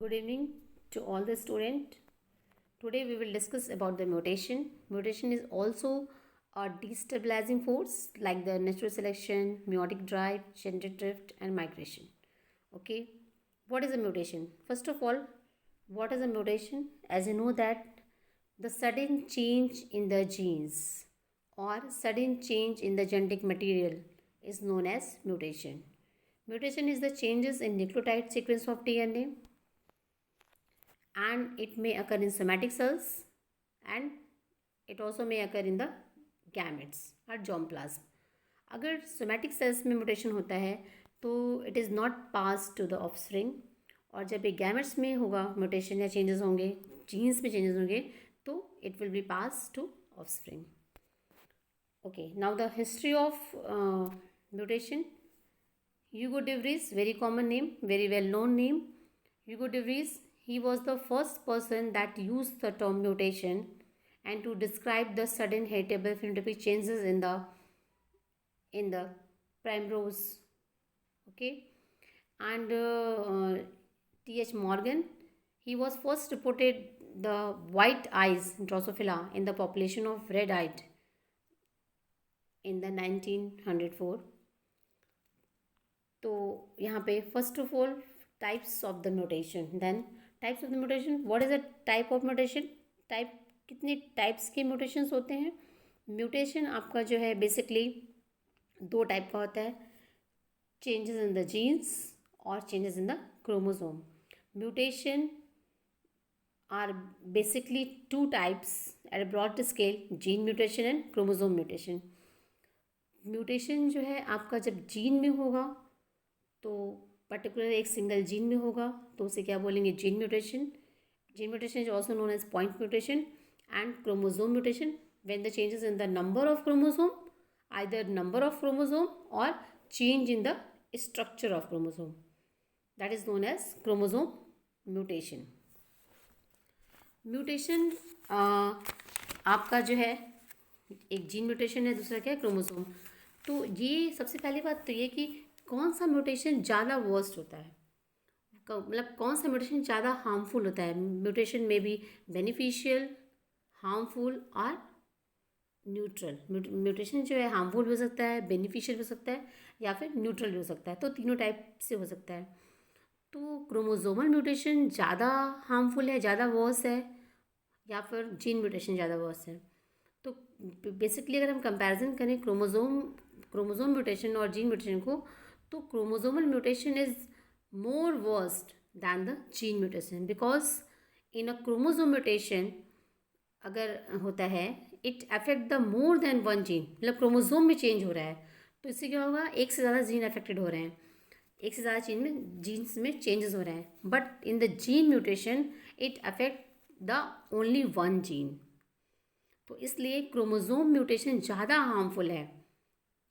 Good evening to all the students. Today we will discuss about the mutation. Mutation is also a destabilizing force like the natural selection, meiotic drive, genetic drift and migration. Okay, what is a mutation? First of all, what is a mutation? As you know that the sudden change in the genes or sudden change in the genetic material is known as mutation. Mutation is the changes in nucleotide sequence of DNA, and it may occur in somatic cells, and it also may occur in the gametes or germplasm. अगर somatic cells में mutation होता है तो it is not pass to the offspring, और जब ये gametes में होगा म्यूटेशन या चेंजेस होंगे, जीन्स में चेंजेस होंगे, तो it will be pass to offspring. Okay, now the history of mutation. Hugo de Vries, very common name, very well known name. Hugo de Vries, he was the first person that used the term mutation and to describe the sudden heritable phenotypic changes in the primrose. Okay, and T.H. Morgan, he was first reported the white eyes Drosophila in the population of red-eyed in the 1904. तो यहाँ पे first of all types of the mutation. Then types of the mutation. What is a type of mutation? Type, कितने types के mutations होते हैं? Mutation आपका जो है बेसिकली दो टाइप का होता है, चेंजेस इन द जीन्स और changes in the chromosome. Mutation are basically two types at a broad scale, gene mutation and chromosome mutation. Mutation जो है आपका जब जीन में होगा तो पर्टिकुलर एक सिंगल जीन में होगा तो उसे क्या बोलेंगे? Gene mutation. Gene mutation is also known as point mutation. And chromosome mutation when the changes in the number of chromosome, either number of chromosome और change in the structure of chromosome, that is known as chromosome mutation. Mutation आपका जो है एक gene mutation है, दूसरा क्या है? Chromosome. तो ये सबसे पहली बात तो ये कि कौन सा म्यूटेशन ज़्यादा वर्स्ट होता है, मतलब कौन सा म्यूटेशन ज़्यादा हार्मफुल होता है. म्यूटेशन में भी बेनिफिशियल, हार्मफुल और न्यूट्रल. म्यूटेशन जो है हार्मफुल भी हो सकता है, बेनिफिशियल भी हो सकता है, या फिर न्यूट्रल भी हो सकता है. तो तीनों टाइप से हो सकता है. तो क्रोमोसोमल म्यूटेशन ज़्यादा हार्मफुल है, ज़्यादा वर्स है, या फिर जीन म्यूटेशन ज़्यादा वर्स है. तो बेसिकली अगर हम कंपैरिजन करें क्रोमोसोम म्यूटेशन और जीन म्यूटेशन को, तो chromosomal mutation is more worst than the gene mutation, because in a chromosome mutation अगर होता है it affect the more than one gene, मतलब क्रोमोसोम में चेंज हो रहा है तो इससे क्या होगा? एक से ज़्यादा जीन अफेक्टेड हो रहे हैं, एक से ज़्यादा जीन्स में चेंजेस हो रहे हैं. But in the gene mutation it affect the only one gene. तो इसलिए क्रोमोसोम म्यूटेशन ज़्यादा हार्मफुल है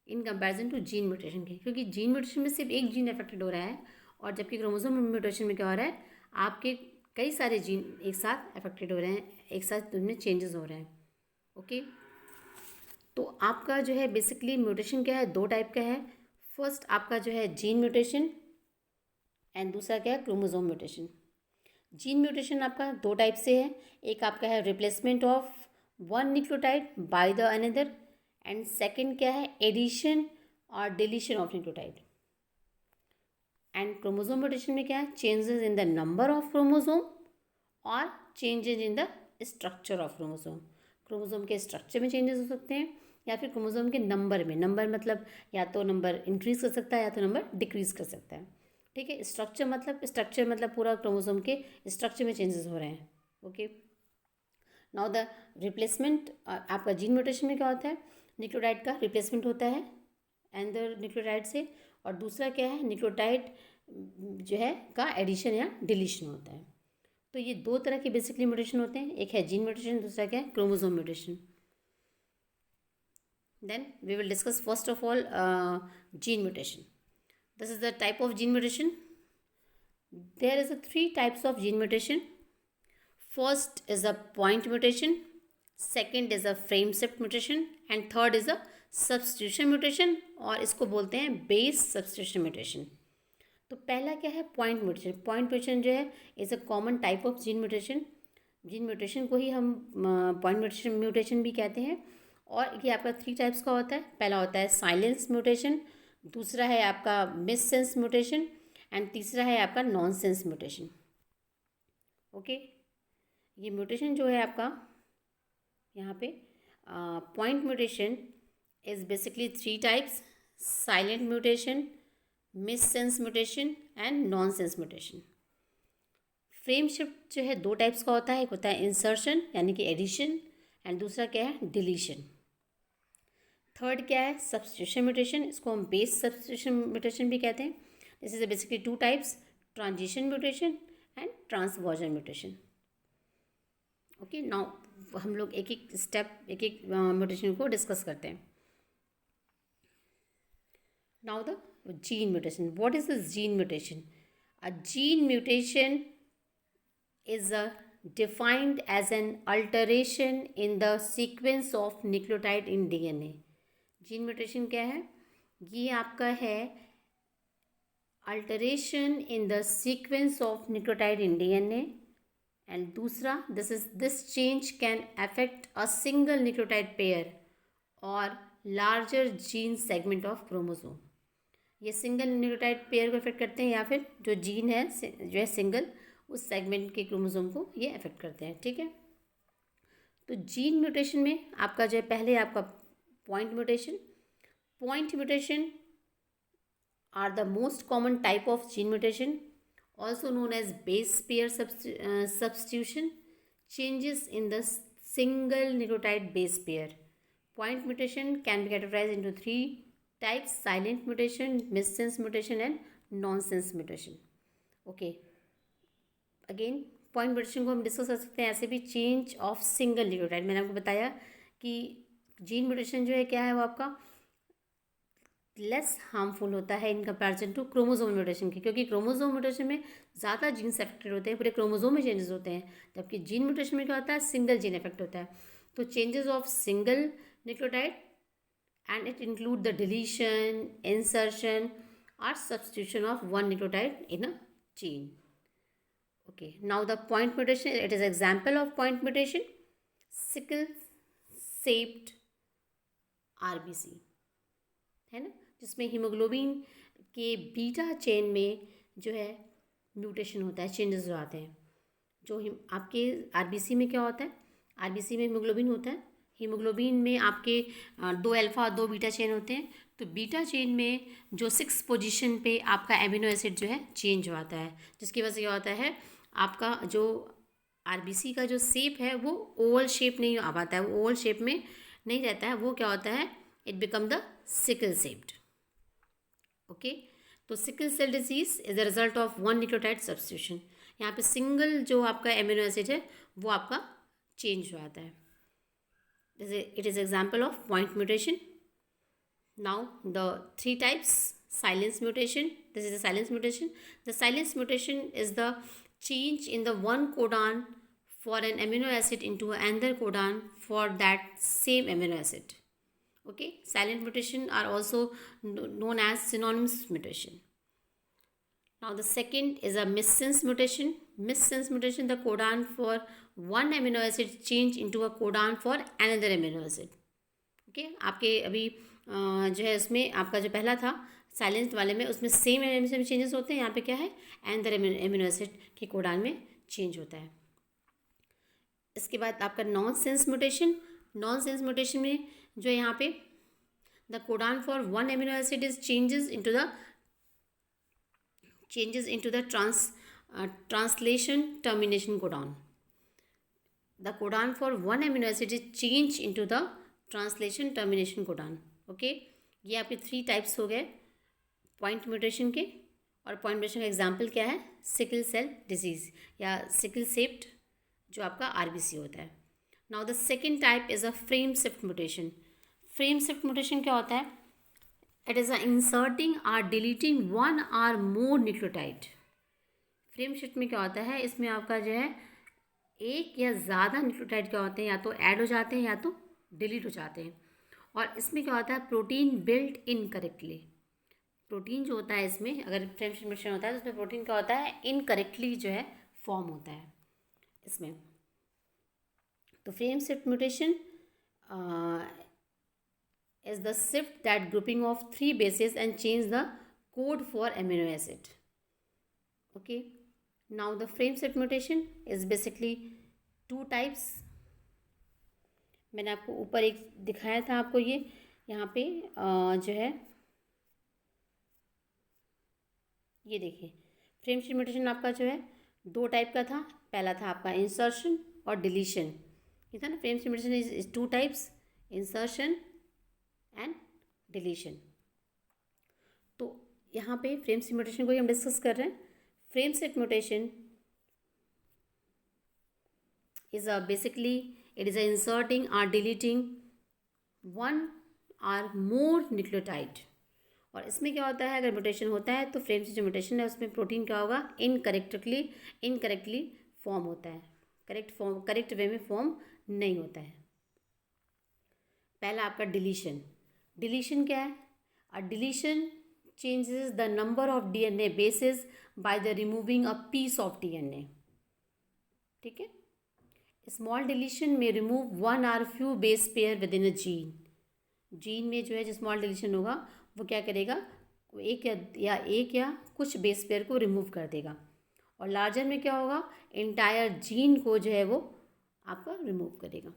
in comparison to gene mutation के, क्योंकि जीन म्यूटेशन में सिर्फ एक जीन अफेक्टेड हो रहा है, और जबकि क्रोमोसोम म्यूटेशन में क्या हो रहा है? आपके कई सारे जीन एक साथ अफेक्टेड हो रहे हैं, एक साथ उनमें चेंजेस हो रहे हैं. ओके, तो आपका जो है बेसिकली म्यूटेशन क्या है? दो टाइप का है. फर्स्ट आपका जो है जीन म्यूटेशन, एंड दूसरा क्या है? Chromosome mutation. जीन म्यूटेशन आपका दो टाइप से है. एक आपका है replacement of one nucleotide by the another, and second क्या है? एडिशन और deletion of nucleotide. And chromosome mutation में क्या है? Changes in the number of chromosome और changes in the structure of chromosome. Chromosome के स्ट्रक्चर में चेंजेस हो सकते हैं, या फिर क्रोमोसोम के नंबर में. नंबर मतलब या तो नंबर इंक्रीज कर सकता है या तो नंबर डिक्रीज कर सकता है. ठीक है. स्ट्रक्चर मतलब पूरा क्रोमोसोम के स्ट्रक्चर में चेंजेस हो रहे हैं. ओके, नाउ द रिप्लेसमेंट आपका जीन म्यूटेशन में क्या होता है? न्यूक्लियोटाइड का रिप्लेसमेंट होता है एंदर न्यूक्लियोटाइड से, और दूसरा क्या है? न्यूक्लियोटाइड जो है का एडिशन या डिलीशन होता है. तो ये दो तरह के बेसिकली म्यूटेशन होते हैं, एक है जीन म्यूटेशन, दूसरा क्या है? Chromosome mutation. Then we will discuss first of all gene mutation. This is the type of gene mutation. There is a three types of gene mutation. First is a point mutation, second is a frame shift mutation, and third is a substitution mutation, और इसको बोलते हैं base substitution mutation. तो पहला क्या है, point mutation. Point mutation जो है is a common type of gene mutation. Gene mutation को ही हम पॉइंट म्यूटेशन म्यूटेशन भी कहते हैं। और ये आपका 3 टाइप्स का होता है। पहला होता है साइलेंस म्यूटेशन, दूसरा है आपका मिस सेंस म्यूटेशन, एंड तीसरा है आपका नॉन सेंस म्यूटेशन। ओके, ये म्यूटेशन जो है आपका यहाँ पे point mutation is basically 3 types: silent mutation, miss sense mutation and non sense mutation. Frame shift जो है 2 टाइप्स का होता है। एक होता है इंसर्शन यानी कि एडिशन, एंड दूसरा क्या है, डिलीशन। थर्ड क्या है, सब्स्टिट्यूशन म्यूटेशन। इसको हम बेस सब्स्टिट्यूशन म्यूटेशन भी कहते हैं। This is basically 2 types: transition mutation and transversion mutation. Okay, now हम लोग एक एक स्टेप, एक एक म्यूटेशन को डिस्कस करते हैं। Now the gene mutation. What is the gene mutation? A gene mutation is defined as an alteration in the sequence of nucleotide in DNA. Gene mutation क्या है? ये आपका है alteration in the sequence of nucleotide in DNA, and दूसरा this change can affect a single nucleotide pair और larger gene segment of chromosome. ये single nucleotide pair को affect करते हैं या फिर जो जीन है जो है सिंगल, उस सेगमेंट के क्रोमोसोम को ये अफेक्ट करते हैं। ठीक है, तो जीन म्यूटेशन में आपका जो है पहले आपका point mutation. Point mutation are the most common type of gene mutation, also known as base pair substitution, changes in the single nucleotide base pair. Point mutation can be categorized into 3 types: silent mutation, missense mutation and nonsense mutation. Okay, again point mutation को हम discuss कर सकते हैं ऐसे भी, change of single nucleotide. मैंने आपको बताया कि जीन म्यूटेशन जो है क्या है, वो आपका लेस हार्मफुल होता है in comparison to chromosome mutation की, क्योंकि क्रोमोसोम म्यूटेशन में ज़्यादा जीन्स अफेक्टेड होते हैं, पूरे क्रोमोसोम में चेंजेस होते हैं, जबकि जीन म्यूटेशन में क्या होता है, सिंगल जीन अफेक्ट होता है। तो changes of single nucleotide and it include the deletion, insertion और substitution of one nucleotide in a gene. Okay, now the point mutation, it is example of point mutation, sickle shaped RBC है ना, जिसमें haemoglobin के beta chain में जो है mutation होता है, चेंजेस जो आते हैं। जो आपके आरबीसी में क्या होता है, आरबीसी में हीमोग्लोबिन होता है। हीमोग्लोबिन में आपके 2 अल्फा 2 बीटा चेन होते हैं। तो बीटा चेन में जो 6 पोजीशन पे आपका एमिनो एसिड जो है चेंज होता है, जिसकी वजह से क्या होता है, आपका जो आरबीसी का जो शेप है वो ओवल शेप नहीं आ पाता है, वो ओवल शेप में नहीं रहता है, वो क्या होता है, it become the sickle shaped. Okay, तो sickle cell disease is the result of one nucleotide substitution. यहाँ पे सिंगल जो आपका एमिनो एसिड है वो आपका चेंज हो जाता है। जैसे it is example of point mutation. Now the 3 types: silence mutation, this is the silence mutation. The silence mutation is the change in the one codon for an amino acid into another codon for that same amino acid. Okay, silent mutation are also known as synonymous mutation. Now the second is a missense mutation. Missense mutation, the codon for one amino acid change into a codon for another amino acid. Okay, आपके अभी जो है उसमें आपका जो पहला था silence वाले में, उसमें सेम एमिनो एसिड में चेंजेस होते हैं, यहाँ पे क्या है, एंदर एमिनो एसिड के कोडान में चेंज होता है। इसके बाद आपका non sense mutation. Non sense mutation में जो है यहाँ पे the codon for one amino acid is changes into the translation termination codon. The codon for one amino acid is change into the translation termination codon. Okay, ये आपके 3 types हो गए point mutation के। और पॉइंट म्यूटेशन का example क्या है, sickle cell disease या सिकल शेप्ड जो आपका आरबीसी होता है। Now the second type is a frame shift mutation. Frame shift mutation क्या होता है, इट इज़ अ इंसर्टिंग और deleting one or more nucleotide. Frame shift में क्या होता है, इसमें आपका जो है एक या ज़्यादा न्यूक्लियोटाइड क्या होते हैं, या तो ऐड हो जाते हैं या तो डिलीट हो जाते हैं। और इसमें क्या होता है, प्रोटीन बिल्ट इनकरेक्टली, प्रोटीन जो होता है इसमें, अगर फ्रेम शिफ्ट म्यूटेशन होता है तो उसमें प्रोटीन क्या होता है, इनकरेक्टली जो है फॉर्म होता है इसमें। तो frame shift mutation is the shift that grouping of three bases and change the code for amino acid. Okay, now the frame shift mutation is basically two types. मैंने आपको ऊपर एक दिखाया था आपको, ये यहाँ पे जो है ये देखिए, फ्रेम शिफ्ट म्यूटेशन आपका जो है दो टाइप का था। पहला था आपका इंसर्शन और डिलीशन, ये था ना। Frame shift mutation is two types, insertion and deletion. तो यहाँ पे फ्रेम शिफ्ट म्यूटेशन को ही हम डिस्कस कर रहे हैं। Frame shift mutation is basically it is inserting और deleting one or more nucleotide. और इसमें क्या होता है, अगर म्यूटेशन होता है तो फ्रेम शिफ्ट जो म्यूटेशन है उसमें प्रोटीन क्या होगा, इनकरेक्टली फॉर्म होता है, करेक्ट वे में फॉर्म नहीं होता है। पहला आपका डिलीशन। डिलीशन क्या है, a deletion changes the number of DNA bases by the removing a piece of DNA. ठीक है, स्मॉल डिलीशन में remove one or few base pair within a gene. Gene में जो है जो स्मॉल डिलीशन होगा वो क्या करेगा, एक या कुछ बेस पेयर को रिमूव कर देगा। और लार्जर में क्या होगा, इंटायर जीन को जो है वो आपका रिमूव करेगा।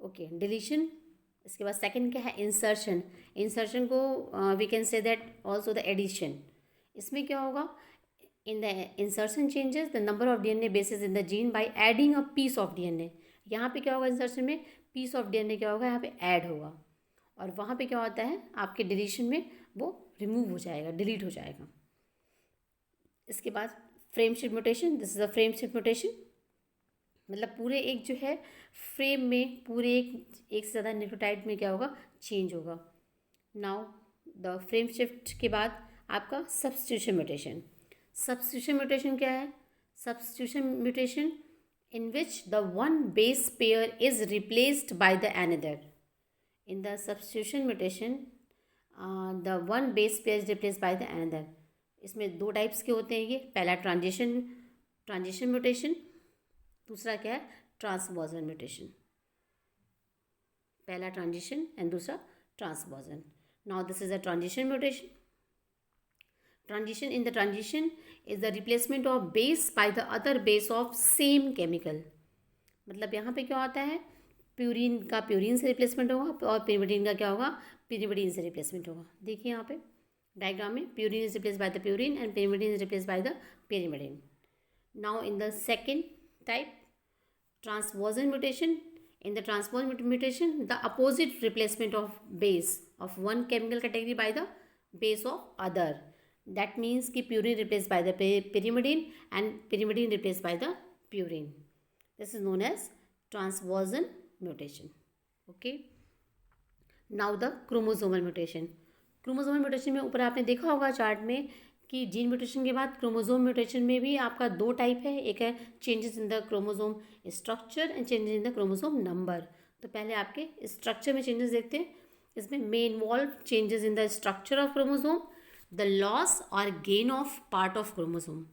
Okay, deletion. इसके बाद सेकंड क्या है, इंसर्शन। इंसर्शन को we can say that also the addition. इसमें क्या होगा, in the insertion changes the number of DNA bases in the gene by adding a piece of DNA. यहाँ पे क्या होगा, इंसर्शन में पीस ऑफ डीएनए क्या होगा, यहाँ पे ऐड होगा। और वहाँ पे क्या होता है, आपके डिलीशन में वो रिमूव हो जाएगा, डिलीट हो जाएगा। इसके बाद frame shift mutation. This is a frame shift mutation, मतलब पूरे एक जो है फ्रेम में पूरे एक से ज़्यादा न्यूक्लियोटाइड में क्या होगा, चेंज होगा। नाउ द फ्रेम शिफ्ट के बाद आपका सब्स्टिट्यूशन म्यूटेशन। सब्स्टिट्यूशन म्यूटेशन क्या है, substitution mutation in which the one base pair is replaced by the another. In the substitution mutation the one base pair is replaced by the another. इसमें दो types के होते हैं ये। पहला transition mutation, दूसरा क्या है, ट्रांसवर्जन म्यूटेशन। पहला ट्रांजिशन एंड दूसरा transversion. Now this is a transition mutation. Transition, in the transition is the replacement of base by the other base of same chemical. मतलब यहाँ पे क्या होता है, प्यूरिन का प्यूरिन से रिप्लेसमेंट होगा और पिरिमिडिन का क्या होगा, पिरिमिडिन से रिप्लेसमेंट होगा। देखिए यहाँ पे डायग्राम में purine is replace by the purine and pyrimidine is replace by the pyrimidine. Now in the second type, transversion mutation. In the transversion mutation, the opposite replacement of base of one chemical category by the base of other. That means कि purine replaced by the pyrimidine and pyrimidine replaced by the purine. This is known as transversion mutation. Okay. Now the chromosomal mutation. Chromosomal mutation में ऊपर आपने देखा होगा chart में कि gene mutation के बाद क्रोमोसोम म्यूटेशन में भी आपका दो टाइप है। एक है changes in the chromosome structure and changes in the chromosome number. तो पहले आपके स्ट्रक्चर में चेंजेस देखते हैं। इसमें may involve changes in the structure of chromosome, the loss और gain of part of chromosome.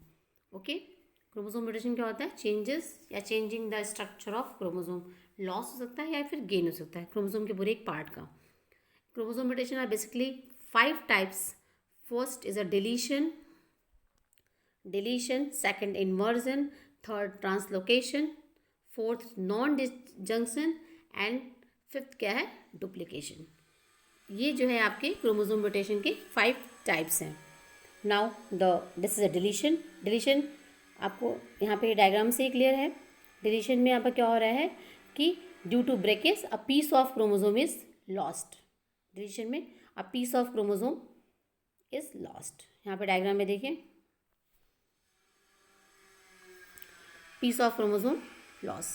Okay, chromosome mutation क्या होता है, चेंजेस या changing the structure of chromosome. Loss हो सकता है या फिर गेन हो सकता है क्रोमोसोम के पूरे एक पार्ट का। Chromosome mutation are basically 5 types. First is a deletion, second inversion, third translocation, fourth non-disjunction and fifth क्या है, duplication. ये जो है आपके क्रोमोसोम म्यूटेशन के 5 टाइप्स हैं। Now this is a deletion आपको यहाँ पे डायग्राम से ही क्लियर है। डिलीशन में आपका क्या हो रहा है कि due to breakage a piece of chromosome is lost. Deletion में a piece of chromosome is lost. यहाँ पे डायग्राम में देखिए, piece of chromosome loss,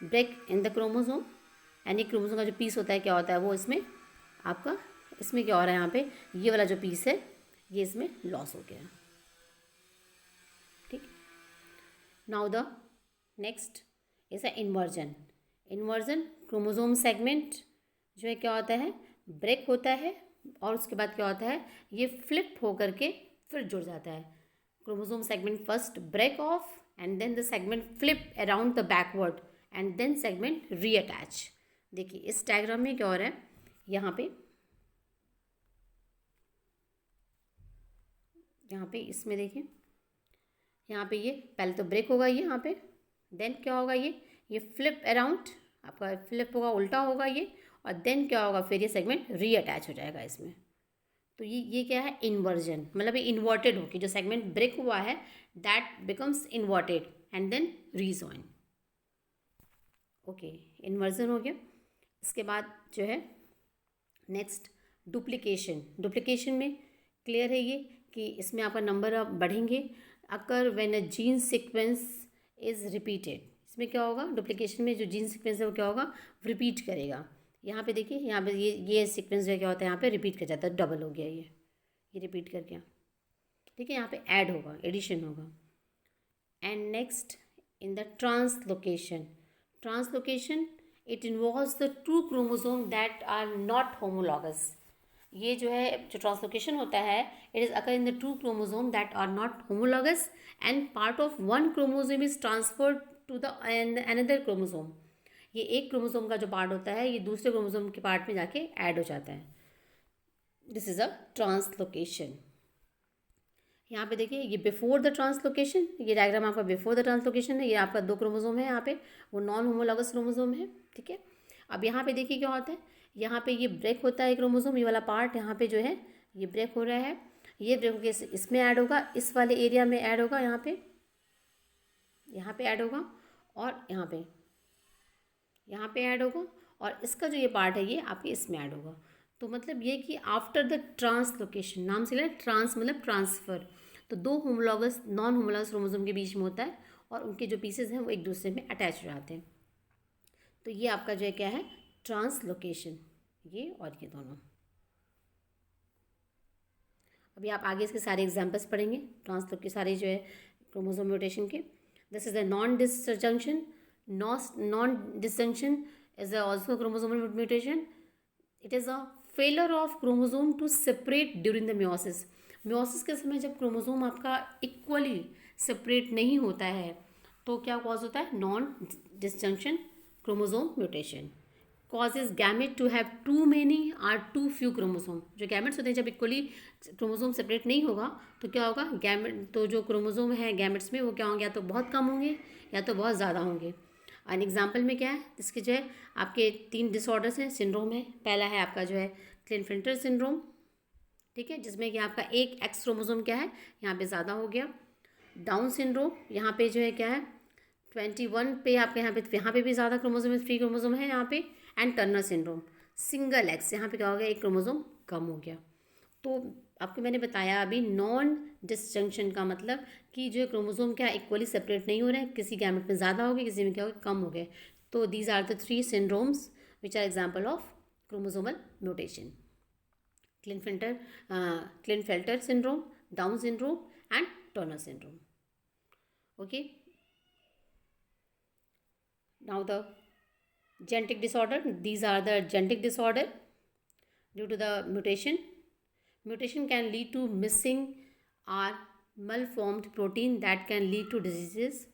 break in the chromosome, यानी क्रोमोसोम का जो पीस होता है क्या होता है वो इसमें आपका, इसमें क्या हो रहा है, यहाँ पे ये वाला जो पीस है ये इसमें लॉस हो गया। ठीक, now the next is a inversion. Chromosome segment जो है क्या होता है, ब्रेक होता है और उसके बाद क्या होता है, ये फ्लिप होकर के फिर जुड़ जाता है. Chromosome segment first break off and then the segment flip around the backward and then segment reattach. देखिए इस डायग्राम में क्या हो रहा है, यहाँ पे इसमें देखिए, यहाँ पे ये पहले तो ब्रेक होगा ये यहाँ पे, देन क्या होगा, ये फ्लिप अराउंड, आपका फ्लिप होगा, उल्टा होगा ये, और देन क्या होगा, फिर ये सेगमेंट रीअटैच हो जाएगा इसमें. तो ये क्या है, इन्वर्जन, मतलब ये इन्वर्टेड होगी, जो सेगमेंट ब्रेक हुआ है that becomes inverted and then rejoin. Okay, inversion हो गया. इसके बाद जो है नेक्स्ट डुप्लीकेशन. डुप्लीकेशन में क्लियर है ये कि इसमें आपका नंबर अब बढ़ेंगे अगर when a gene sequence is repeated. इसमें क्या होगा, डुप्लीकेशन में जो जीन सीक्वेंस है वो क्या होगा, रिपीट करेगा. यहाँ पे देखिए, यहाँ पे ये सीक्वेंस जो क्या होता है, यहाँ पे रिपीट कर जाता है, डबल हो गया ये रिपीट कर गया. ठीक है, यहाँ पे ऐड होगा, एडिशन होगा. And next in the translocation. Translocation it involves the two chromosome that are not homologous. ये जो है, जो ट्रांसलोकेशन होता है, it is occur in the two chromosome that are not homologous and part of one chromosome is transferred to the another chromosome. ये एक chromosome का जो पार्ट होता है ये दूसरे क्रोमोसोम के पार्ट में जाके ऐड हो जाता है. This is a translocation. यहाँ पे देखिए, ये बिफोर द ट्रांसलोकेशन, ये डायग्राम आपका बिफोर द ट्रांसलोकेशन है. ये आपका 2 क्रोमोसोम है यहाँ पे, वो नॉन होमोलॉगस क्रोमोसोम है. ठीक है, अब यहाँ पे देखिए क्या होता है, यहाँ पे ये ब्रेक होता है क्रोमोसोम, ये वाला पार्ट यहाँ पे जो है ये ब्रेक हो रहा है. ये ब्रेक होकर इसमें ऐड होगा, इस वाले एरिया में ऐड होगा, यहाँ पे ऐड होगा, और यहाँ पे ऐड होगा, और इसका जो ये पार्ट है ये आपके इसमें ऐड होगा. तो मतलब ये कि आफ्टर द ट्रांसलोकेशन, नाम से लेना, ट्रांस मतलब ट्रांसफ़र, तो 2 होमोलॉगस नॉन होमोलॉगस क्रोमोसोम के बीच में होता है और उनके जो पीसेज हैं वो एक दूसरे में अटैच हो जाते हैं. तो ये आपका जो है क्या है, ट्रांसलोकेशन, ये और ये दोनों. अभी आप आगे इसके सारे एग्जांपल्स पढ़ेंगे ट्रांसलोक के, सारे जो है क्रोमोसोम म्यूटेशन के. This is the non disjunction. Non disjunction is also chromosomal mutation. It is a failure of chromosome to separate during the meiosis. Meiosis के समय जब क्रोमोसोम आपका इक्वली सेपरेट नहीं होता है तो क्या कॉज होता है, non disjunction chromosome mutation. causes gamete to have too many or too few chromosome. जो गैमेट्स होते हैं जब इक्वली क्रोमोसोम सेपरेट नहीं होगा तो क्या होगा, गैमेट, तो जो क्रोमोसोम है गैमेट्स में वो क्या होंगे, या तो बहुत कम होंगे या तो बहुत ज़्यादा होंगे. एन एग्जाम्पल में क्या है, इसके जो है आपके 3 डिसऑर्डर्स हैं, सिंड्रोम है. पहला है आपका जो है क्लिनफिल्टर सिंड्रोम. ठीक है, जिसमें कि आपका एक एक्स क्रोमोसोम क्या है, यहाँ पे ज़्यादा हो गया. डाउन सिंड्रोम, यहाँ पे जो है क्या है, 21 पे आपके यहाँ पे भी ज़्यादा क्रोमोसोम है, 3 क्रोमोसोम है यहाँ पे. And Turner syndrome, single x, यहाँ पे क्या हो गया, एक क्रोमोसोम कम हो गया. तो आपको मैंने बताया अभी, नॉन डिसजंक्शन का मतलब कि जो क्रोमोसोम क्या इक्वली सेपरेट नहीं हो रहे हैं, किसी गैमेट में ज़्यादा हो गए, किसी में क्या हो गया, कम हो गए. तो these are the 3 syndromes which are example of chromosomal mutation. Klinefelter syndrome, Down syndrome and Turner syndrome. Okay. Now the genetic disorder. These are the genetic disorder due to the mutation. Mutation can lead to missing or malformed protein that can lead to diseases.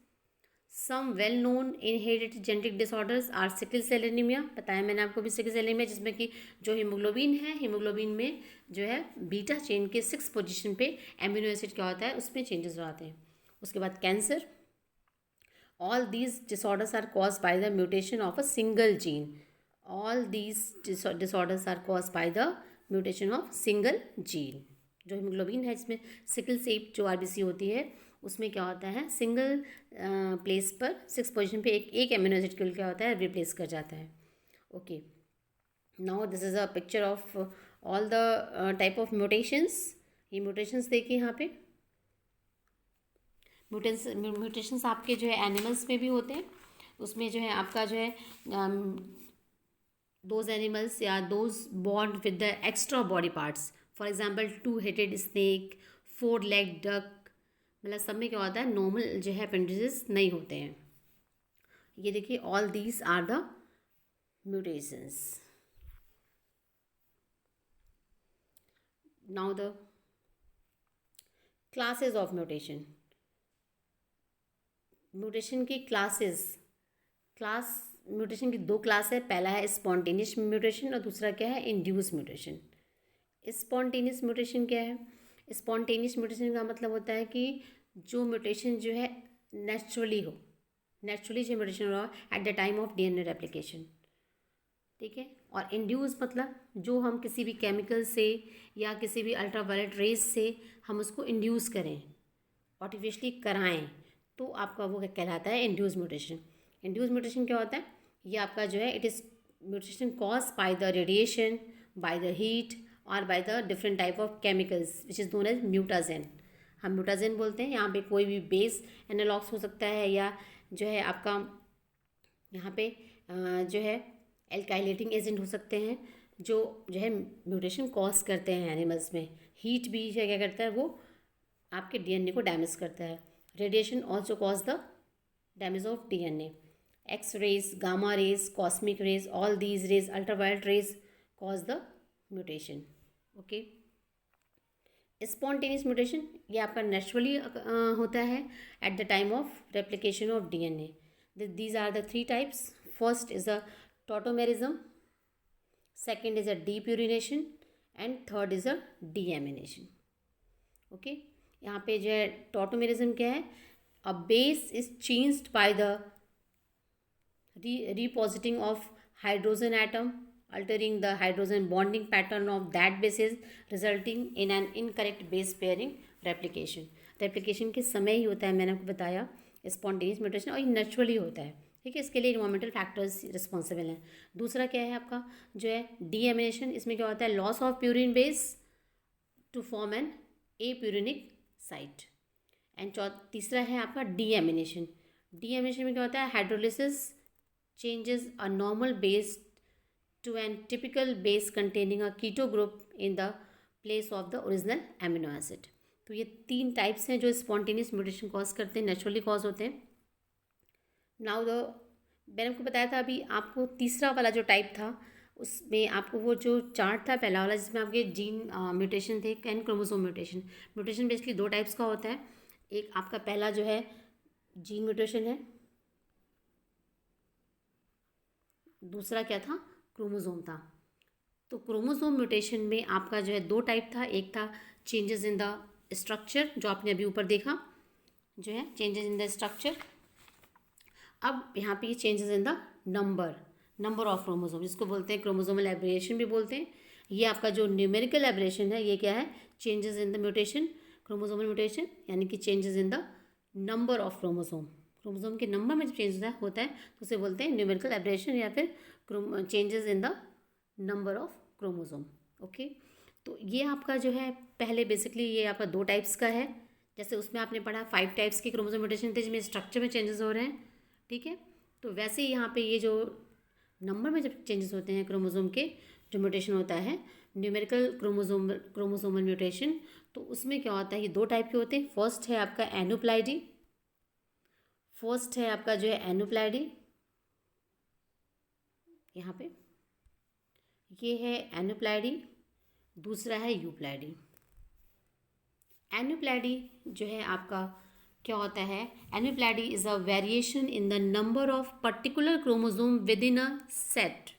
Some well known inherited genetic disorders are sickle cell anaemia. बताया मैंने आपको भी sickle cell anaemia, जिसमें कि जो haemoglobin है, haemoglobin में जो है बीटा चेन के 6 पोजीशन पे एमिनो एसिड क्या होता है, उसमें चेंजेस हो जाते हैं. उसके बाद cancer. All these disorders are cause by the mutation of a single gene. All these disorders are cause by the mutation of single gene. जो हीमोग्लोबिन है, इसमें सिकल सेप जो आरबीसी होती है, उसमें क्या होता है, सिंगल प्लेस पर 6 पोजीशन पे एक एमिनो एसिड को क्या होता है, रिप्लेस कर जाता है. Okay, now this is a picture of all the type of mutations. ये म्यूटेशंस देखिए यहाँ पे. म्यूटेशंस आपके जो है एनिमल्स में भी होते हैं. उसमें जो है आपका जो है दोज एनिमल्स या those born with the extra body parts. For example 2-headed snake, 4-legged duck, मतलब सब में क्या होता है, नॉर्मल जो है अपेंडिसेस नहीं होते हैं. ये देखिए, all these are the mutations. Now the classes of mutation. Mutation की क्लास म्यूटेशन की दो क्लास है। पहला है स्पॉन्टेनियस म्यूटेशन और दूसरा क्या है, इंड्यूस म्यूटेशन। स्पॉन्टेनियस म्यूटेशन क्या है? स्पॉन्टेनियस म्यूटेशन का मतलब होता है कि जो म्यूटेशन जो है नेचुरली जो म्यूटेशन हो रहा है at the time of DNA replication, ठीक है। और इंड्यूस मतलब जो हम किसी भी केमिकल से या किसी भी अल्ट्रावायलेट रेज से हम उसको इंड्यूस करें, आर्टिफिशियली कराएं, तो आपका वो कहलाता है इंड्यूस म्यूटेशन। इंड्यूस म्यूटेशन क्या होता है? ये आपका जो है it is mutation cause by the radiation, by the heat और by the different type of chemicals which is known as mutagen. हम म्यूटाजेन बोलते हैं। यहाँ पे कोई भी बेस एनालॉग्स हो सकता है या जो है आपका यहाँ पे जो है एल्काइलेटिंग एजेंट हो सकते हैं जो है म्यूटेशन कॉज करते हैं एनिमल्स में। हीट भी जो क्या करता है, वो आपके डीएनए को डैमेज करता है। Radiation also cause the damage of DNA. X rays, gamma rays, cosmic rays, all these rays, ultraviolet rays cause the mutation. Okay, spontaneous mutation ये आपका नेचुरली होता है at the time of replication of DNA. These are the three types. First is a tautomerism, second is a depurination and third is a deamination. Okay, यहाँ पे जो है tautomerism क्या है? A base is changed by the repositing of hydrogen atom, altering the hydrogen bonding pattern of that bases, resulting in an incorrect base pairing replication। Replication के समय ही होता है, मैंने आपको बताया, स्पॉन्टेनियस म्यूटेशन, और ये नेचुरली होता है, ठीक है। इसके लिए इन्वायरमेंटल फैक्टर्स रिस्पॉन्सिबल हैं। दूसरा क्या है आपका जो है डीएमिनेशन। इसमें क्या होता है? Loss of purine base to form an apurinic site. And तीसरा है आपका डीएमिनेशन। डीएमिनेशन में क्या होता है? Hydrolysis changes a normal base to an typical base containing a keto group in the place of the original amino acid। तो ये तीन टाइप्स हैं जो स्पॉन्टेनियस म्यूटेशन कॉज करते हैं, नेचुरली कॉज होते हैं। नाउ द मैंने आपको बताया था अभी, आपको तीसरा वाला जो टाइप था उसमें आपको वो जो चार्ट था पहला वाला जिसमें आपके जीन म्यूटेशन थे and chromosome mutation. Mutation basically दो टाइप्स का होता है। एक आपका पहला जो है जीन म्यूटेशन है, दूसरा क्या था? क्रोमोसोम था। तो क्रोमोसोम म्यूटेशन में आपका जो है दो टाइप था। एक था चेंजेस इन द स्ट्रक्चर, जो आपने अभी ऊपर देखा, जो है चेंजेस इन द स्ट्रक्चर। अब यहाँ पे ये changes in the number of chromosome, जिसको बोलते हैं क्रोमोसोमल एब्रेशन भी बोलते हैं। ये आपका जो न्यूमेरिकल एब्रेशन है, ये क्या है? Changes in the mutation, chromosomal mutation, यानी कि changes in the number of chromosome के नंबर में जब चेंज होता है तो उसे बोलते हैं न्यूमेरिकल एब्रेशन या फिर changes in the number of chromosome. Okay, तो ये आपका जो है पहले बेसिकली ये आपका दो टाइप्स का है। जैसे उसमें आपने पढ़ा 5 टाइप्स के क्रोमोसोम म्यूटेशन थे जिसमें स्ट्रक्चर में चेंजेस हो रहे हैं, ठीक है। तो वैसे ही यहाँ पे ये जो नंबर में जब चेंजेस होते हैं क्रोमोसोम के, जो म्यूटेशन होता है न्यूमेरिकल क्रोमोसोमल म्यूटेशन, तो उसमें क्या होता है? ये दो टाइप के होते हैं। फर्स्ट है आपका एनुप्लाइडी, यहाँ पे ये है एनुप्लाइडी, दूसरा है यूप्लाइडी। एनुप्लाइडी जो है आपका क्या होता है? Aneuploidy is a variation in the number of particular chromosome within a set.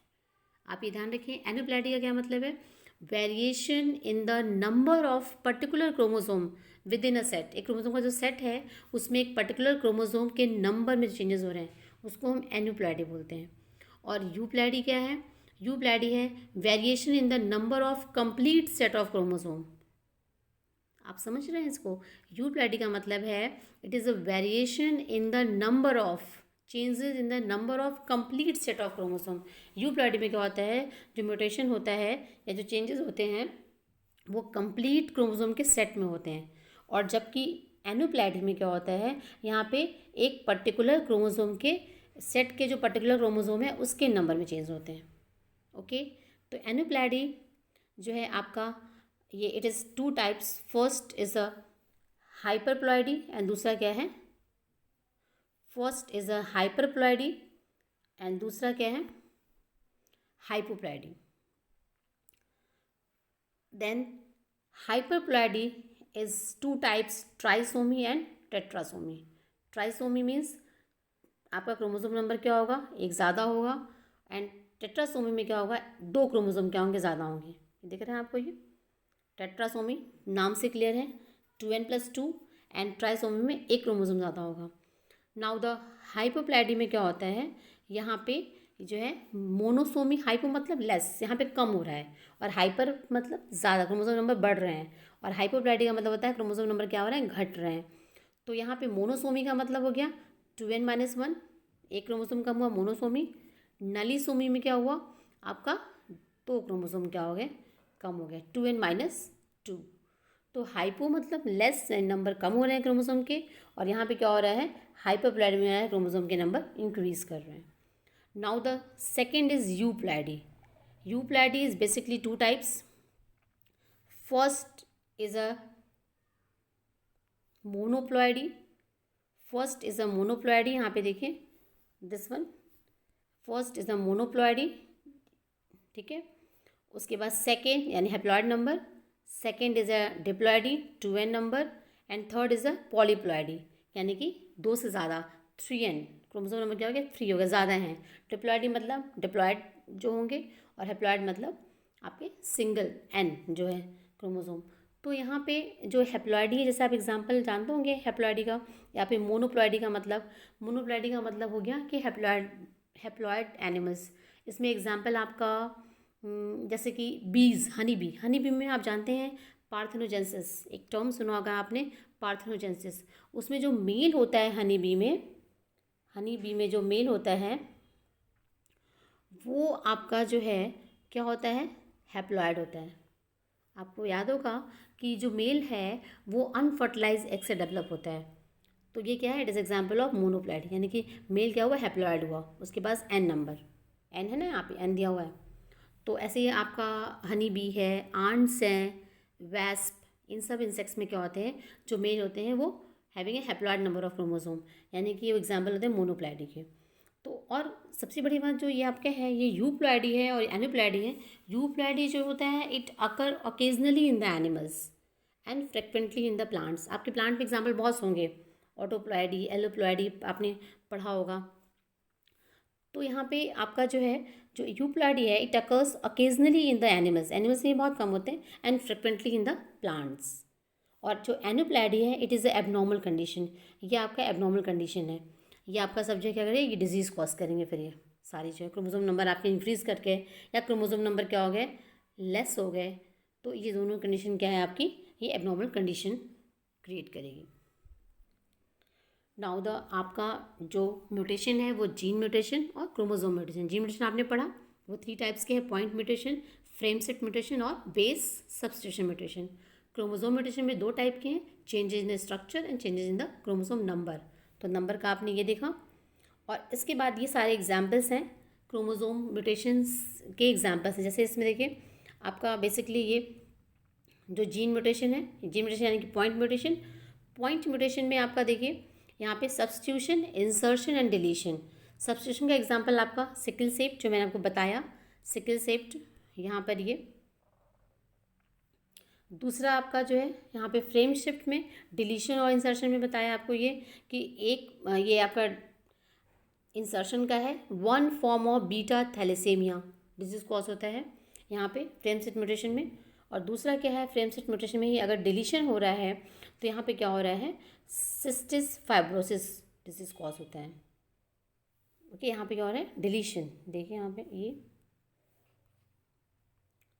आप ये ध्यान रखें, एनुप्लाइडी का क्या मतलब है? Variation in the number of particular chromosome within a set. एक क्रोमोसोम का जो सेट है उसमें एक पर्टिकुलर क्रोमोसोम के नंबर में चेंजेस हो रहे हैं, उसको हम एनुप्लाइडी बोलते हैं। और यूप्लाइडी क्या है? यूप्लाइडी है variation in the number of complete set of chromosome. आप समझ रहे हैं इसको? यूप्लाइडी का मतलब है it is a variation in the number of changes in the number of complete set of chromosome. Euploidy में क्या होता है? जो म्यूटेशन होता है या जो चेंजेस होते हैं वो कंप्लीट क्रोमोसोम के सेट में होते हैं। और जबकि एनुप्लाइडी में क्या होता है? यहाँ पे एक पर्टिकुलर क्रोमोसोम के सेट के जो पर्टिकुलर क्रोमोसोम है उसके नंबर में चेंज होते हैं। ओके, तो एनुप्लाइडी जो है आपका ये it is 2 types. First is a hyperploidy and दूसरा क्या है? First is a hyperploidy and दूसरा क्या है? Hypoploidy. Then hyperploidy is two types, trisomy and tetrasomy. Trisomy means आपका क्रोमोसोम नंबर क्या होगा, एक ज़्यादा होगा. एंड टेट्रासोमी में क्या होगा, दो क्रोमोसोम क्या होंगे, ज़्यादा होंगे. दिख रहे हैं आपको ये टेट्रासोमी नाम से क्लियर है, 2n+2. एंड ट्राइसोमी में एक क्रोमोसोम ज़्यादा होगा. नाउ द हाइपोप्लैडी में क्या होता है, यहाँ पे जो है मोनोसोमी, हाइपो मतलब लेस, यहाँ पे कम हो रहा है, और हाइपर मतलब ज़्यादा, क्रोमोसोम नंबर बढ़ रहे हैं. और हाइपोप्लैडी का मतलब होता है क्रोमोसोम नंबर क्या हो रहे हैं, घट रहे हैं. तो यहाँ पे मोनोसोमी का मतलब हो गया 2n-1, एक क्रोमोसोम कम हुआ मोनोसोमी. नलीसोमी में क्या हुआ आपका, दो क्रोमोसोम क्या हो गए, कम हो गए, 2n-2. तो हाइपो मतलब लेस नंबर कम हो रहे हैं क्रोमोसोम के, और यहाँ पे क्या हो रहा है, हाइपरप्लैडी में है क्रोमोसोम के नंबर इंक्रीज कर रहे हैं. Now the second is euploidy. Euploidy is basically two types. First is a monoploidy. First is a monoploidy, यहाँ पे देखिए this one, first is a monoploidy. ठीक है. उसके बाद सेकेंड यानी haploid number. Second is a diploidy, 2n number. And third is a polyploidy, यानी कि दो से ज़्यादा, 3n. क्रोमोसोम नंबर क्या हो गया, 3 हो गया, ज़्यादा हैं. डिप्लॉइडी मतलब डिप्लॉइड जो होंगे, और हैप्लॉइड मतलब आपके सिंगल n जो है क्रोमोसोम. तो यहाँ पे जो हैप्लॉइडी है, जैसे आप एग्जांपल जानते होंगे हैप्लॉइडी का, या फिर मोनोप्लॉइडी का मतलब, मोनोप्लॉइडी का मतलब हो गया कि हैप्लॉइड एनिमल्स. इसमें एग्जांपल आपका जैसे कि बीज, हनी बी में आप जानते हैं पार्थेनोजेंसिस, एक टर्म सुना होगा आपने, पार्थेनोजेंसिस. उसमें जो मेल होता है हनी बी में जो मेल होता है वो आपका जो है क्या होता है, हैप्लॉइड होता है. आपको याद होगा कि जो मेल है वो अनफर्टिलाइज एग से डेवलप होता है. तो ये क्या है, इट इज़ एग्जाम्पल ऑफ मोनोप्लॉइड, यानी कि मेल क्या हुआ, हैप्लॉइड हुआ, उसके पास n नंबर, n है ना, यहाँ पे n दिया हुआ है. तो ऐसे ही आपका हनी बी है, आंट्स हैं, वैस्प, इन सब इंसेक्ट्स में क्या होते हैं, जो मेल होते हैं वो having a haploid number of chromosome, यानी कि वो एग्जाम्पल होते हैं मोनोप्लॉइडी के. तो और सबसे बड़ी बात जो ये आपका है, ये यूप्लॉइडी है और एनुप्लॉइडी है. यूप्लॉइडी जो होता है it occur occasionally in the animals and frequently in the plants. आपके प्लांट में एग्जाम्पल बहुत होंगे, ऑटोप्लॉइडी, एलोप्लॉइडी आपने पढ़ा होगा. तो यहाँ पे आपका जो है, जो यूप्लॉइडी है it occurs occasionally in the animals में बहुत कम होते हैं, and frequently in the plants. और जो एनुप्लॉइडी है it is a abnormal condition, ये आपका एबनॉर्मल कंडीशन है. ये आपका सब्जेक्ट क्या करेगा, ये डिजीज़ कॉज करेंगे. फिर ये सारी जो है क्रोमोसोम नंबर आपके इंक्रीज़ करके, या क्रोमोसोम नंबर क्या हो गए, लेस हो गए, तो ये दोनों कंडीशन क्या है आपकी, ये एबनॉर्मल कंडीशन क्रिएट करेगी. नाउ द आपका जो म्यूटेशन है वो जीन म्यूटेशन और क्रोमोसोम म्यूटेशन. जीन म्यूटेशन आपने पढ़ा, वो 3 टाइप्स के हैं, point mutation, frame set mutation और base substitution mutation. Chromosome mutation में 2 टाइप के हैं, changes in the structure and changes in the chromosome number. तो नंबर का आपने ये देखा. और इसके बाद ये सारे एग्जाम्पल्स हैं क्रोमोसोम म्यूटेशंस के एग्जाम्पल्स हैं. जैसे इसमें देखिए आपका बेसिकली ये जो जीन म्यूटेशन है, जीन म्यूटेशन यानी कि पॉइंट म्यूटेशन. पॉइंट म्यूटेशन में आपका देखिए यहाँ पे substitution, insertion and deletion. Substitution का एग्जांपल आपका सिकल सेप्ट, जो मैंने आपको बताया, सिकल सेप्ट यहाँ पर ये. दूसरा आपका जो है यहाँ पे फ्रेम शिफ्ट में, डिलीशन और इंसर्शन में बताया आपको ये कि एक ये आपका इंसर्शन का है, 1 form of beta thalassaemia disease cause होता है यहाँ पे फ्रेम शिफ्ट म्यूटेशन में. और दूसरा क्या है, फ्रेम शिफ्ट म्यूटेशन में ही अगर डिलीशन हो रहा है तो यहाँ पे क्या हो रहा है, सिस्टिस फाइब्रोसिस डिजीज कॉज होता है. ओके, यहाँ पे क्या हो रहा है, डिलीशन. देखिए यहाँ पे ये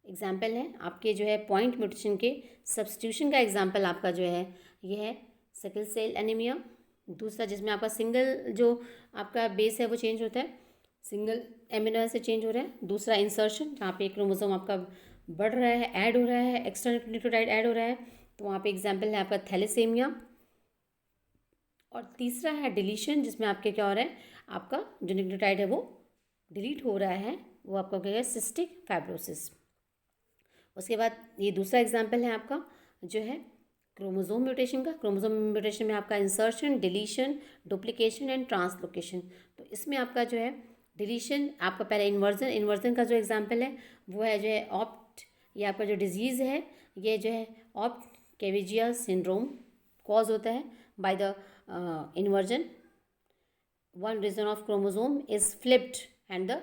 एग्जाम्पल है आपके जो है पॉइंट म्यूटेशन के. सब्स्टिट्यूशन का एग्जाम्पल आपका जो है ये है सिकल सेल एनीमिया. दूसरा जिसमें आपका सिंगल जो आपका बेस है वो चेंज होता है, सिंगल एमिनो एसिड चेंज हो रहा है. दूसरा इंसर्शन, जहाँ पे क्रोमोसोम आपका बढ़ रहा है, ऐड हो रहा है, एक्स्ट्रा न्यूक्लियोटाइड ऐड हो रहा है, तो वहाँ पे एग्जाम्पल है आपका थैलेसेमिया. और तीसरा है डिलीशन, जिसमें आपके क्या हो रहा है, आपका जो न्यूक्लियोटाइड है वो डिलीट हो रहा है, वो आपका क्या है, सिस्टिक फाइब्रोसिस. उसके बाद ये दूसरा एग्जाम्पल है आपका जो है क्रोमोसोम म्यूटेशन का. क्रोमोसोम म्यूटेशन में आपका insertion, deletion, duplication and translocation. तो इसमें आपका जो है डिलीशन, आपका पहले इन्वर्जन का जो एग्जाम्पल है वो है जो है ऑप्ट. ये आपका जो डिजीज़ है ये जो है ऑफ कैविजिया सिंड्रोम कॉज होता है by the inversion, one region of chromosome is flipped and the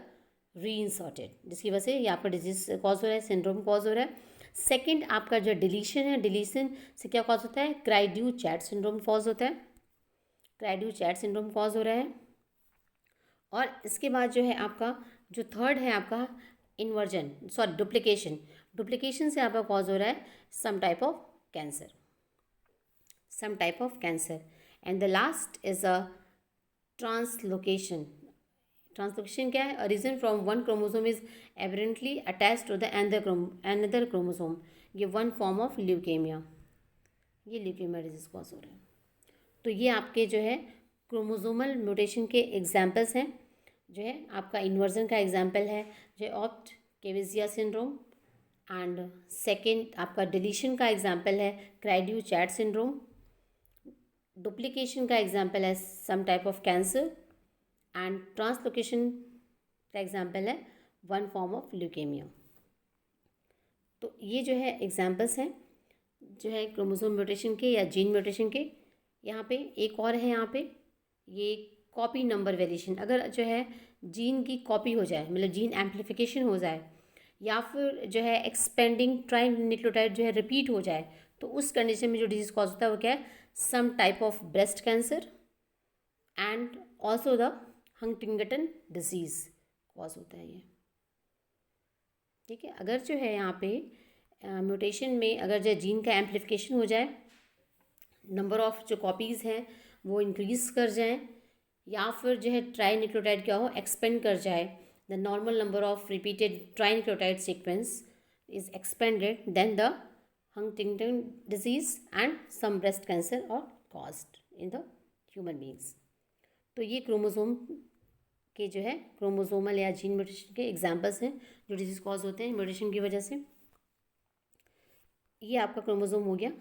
reinserted, जिसकी वजह से ये आपका डिजीज कॉज हो रहा है, सिंड्रोम कॉज हो रहा है। सेकंड आपका जो डिलीशन है, डिलीशन से क्या कॉज होता है, क्राइड्यू चैट सिंड्रोम कॉज होता है, क्राइड्यू चैट सिंड्रोम कॉज हो रहा है। और इसके बाद जो है आपका जो थर्ड है आपका इन्वर्जन, सॉरी डुप्लीकेशन, डुप्लीकेशन से आपका कॉज हो रहा है some type of cancer, some type of cancer. And the last is a translocation. Translocation क्या है, a region from one chromosome is aberrantly attach to the another chromosome, ये one form of leukemia, ये leukemia disease cause हो रहा है। तो ये आपके जो है क्रोमोसोमल म्यूटेशन के एग्जाम्पल्स हैं। जो है आपका इन्वर्जन का एग्जाम्पल है जो ऑप्ट कैविजिया सिंड्रोम, एंड सेकेंड आपका डिलीशन का एग्जाम्पल है क्राइड्यू चैट सिंड्रोम, डुप्लीकेशन का एग्जाम्पल है some type of cancer, and translocation का एग्जाम्पल है वन फॉर्म ऑफ ल्यूकेमिया। तो ये जो है एग्जाम्पल्स हैं जो है क्रोमोसोम म्यूटेशन के या जीन म्यूटेशन के। यहाँ पे एक और है, यहाँ पे ये कॉपी नंबर वेरिएशन, अगर जो है जीन की कॉपी हो जाए, मतलब जीन एम्पलीफिकेशन हो जाए, या फिर जो है एक्सपेंडिंग ट्राइन्यूक्लियोटाइड जो है रिपीट हो जाए, तो उस कंडीशन में जो डिजीज कॉज होता है वो क्या है, some type of breast cancer and also the Huntington disease cause होता है ये। ठीक है, अगर जो है यहाँ पे म्यूटेशन में अगर जो जीन का एम्पलीफिकेशन हो जाए, नंबर ऑफ जो कॉपीज़ हैं वो इंक्रीज़ कर जाएं, या फिर जो है ट्राइन्यूक्लियोटाइड क्या हो एक्सपेंड कर जाए, the normal number of repeated trinucleotide sequence is expanded, then the Huntington disease and some breast cancer और caused in the human beings. तो ये क्रोमोसोम के जो है क्रोमोसोमल या जीन म्यूटेशन के एग्जाम्पल्स हैं जो डिजीज कॉज होते हैं म्यूटेशन की वजह से। ये आपका क्रोमोसोम हो गया,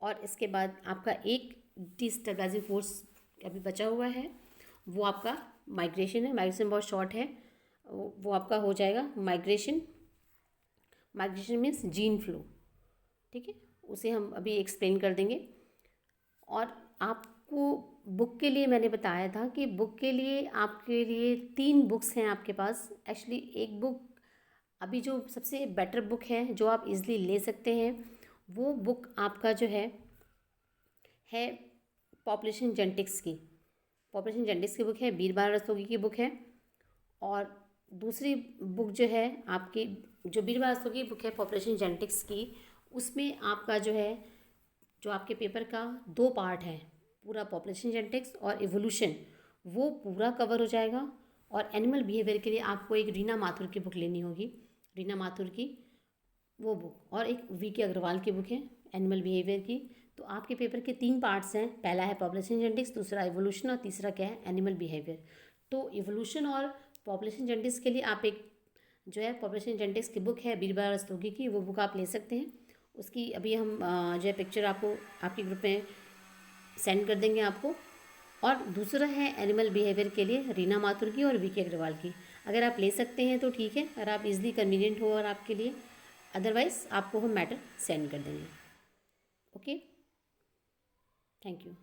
और इसके बाद आपका एक डिस्टेबलाइजिंग फोर्स अभी बचा हुआ है, वो आपका माइग्रेशन है। माइग्रेशन बहुत शॉर्ट है, वो आपका हो जाएगा migration. Migration means gene flow, ठीक है, उसे हम अभी एक्सप्लेन कर देंगे। और आपको बुक के लिए मैंने बताया था कि बुक के लिए आपके लिए 3 बुक्स हैं आपके पास। एक्चुअली एक बुक अभी जो सबसे बेटर बुक है जो आप इजीली ले सकते हैं, वो बुक आपका जो है पॉपुलेशन जेनेटिक्स की, पॉपुलेशन जेनेटिक्स की बुक है, बीरबल रस्तोगी की बुक है। और दूसरी बुक जो है आपकी, जो बीरबल रस्तोगी की बुक है पॉपुलेशन जेनेटिक्स की, उसमें आपका जो है जो आपके पेपर का 2 पार्ट है, पूरा पॉपुलेशन जेनेटिक्स और इवोल्यूशन, वो पूरा कवर हो जाएगा। और एनिमल बिहेवियर के लिए आपको एक रीना माथुर की बुक लेनी होगी, रीना माथुर की वो बुक, और एक वी.के. अग्रवाल की बुक है एनिमल बिहेवियर की। तो आपके पेपर के 3 पार्ट्स हैं, पहला है पॉपुलेशन जेनेटिक्स, दूसरा इवोल्यूशन, और तीसरा क्या है, एनिमल बिहेवियर। तो इवोल्यूशन और पॉपुलेशन जेनेटिक्स के लिए आप एक जो है पॉपुलेशन जेनेटिक्स की बुक है बीरबल रस्तोगी की, वो बुक आप ले सकते हैं। उसकी अभी हम जो है पिक्चर आपको आपके ग्रुप में सेंड कर देंगे आपको। और दूसरा है एनिमल बिहेवियर के लिए रीना माथुर की और वी.के. अग्रवाल की। अगर आप ले सकते हैं तो ठीक है, अगर आप इजीली कन्वीनियंट हो और आपके लिए, अदरवाइज़ आपको हम मैटर सेंड कर देंगे। Okay, thank you.